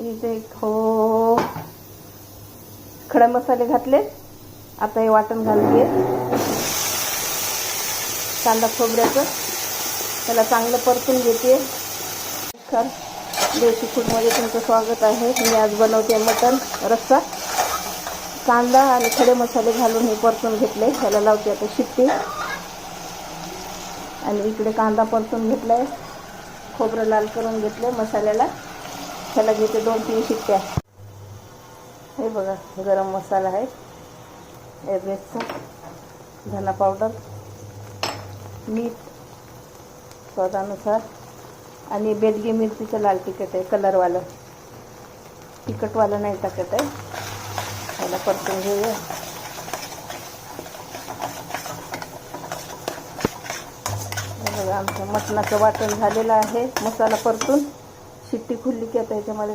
इथे हो खडे मसाले घातले. आता हे वाटण घालते कांदा खोबऱ्याचं. त्याला चांगलं परतून घेते. देशी फूडमध्ये तुमचं स्वागत आहे. मी आज बनवते मटण रस्सा. कांदा आणि खडे मसाले घालून हे परतून घेतले. ह्याला लावते आता शिट्टी. आणि इकडे कांदा परतून घेतलाय, खोबरं लाल करून घेतले मसाल्याला. ह्याला घेते 2-3 शिट्ट्या. हे बघा गरम मसाला आहे एव्हरेस्टचा, धना पावडर, मीठ स्वादानुसार आणि बेडगी मिरचीचं लाल तिखट आहे कलरवालं, तिखटवालं नाही टाकत आहे. ह्याला परतून घेऊया. बघा आमचं मटणाचं वाटण झालेलं आहे. मसाला परतून शिट्टी खुलली की आता याच्यामध्ये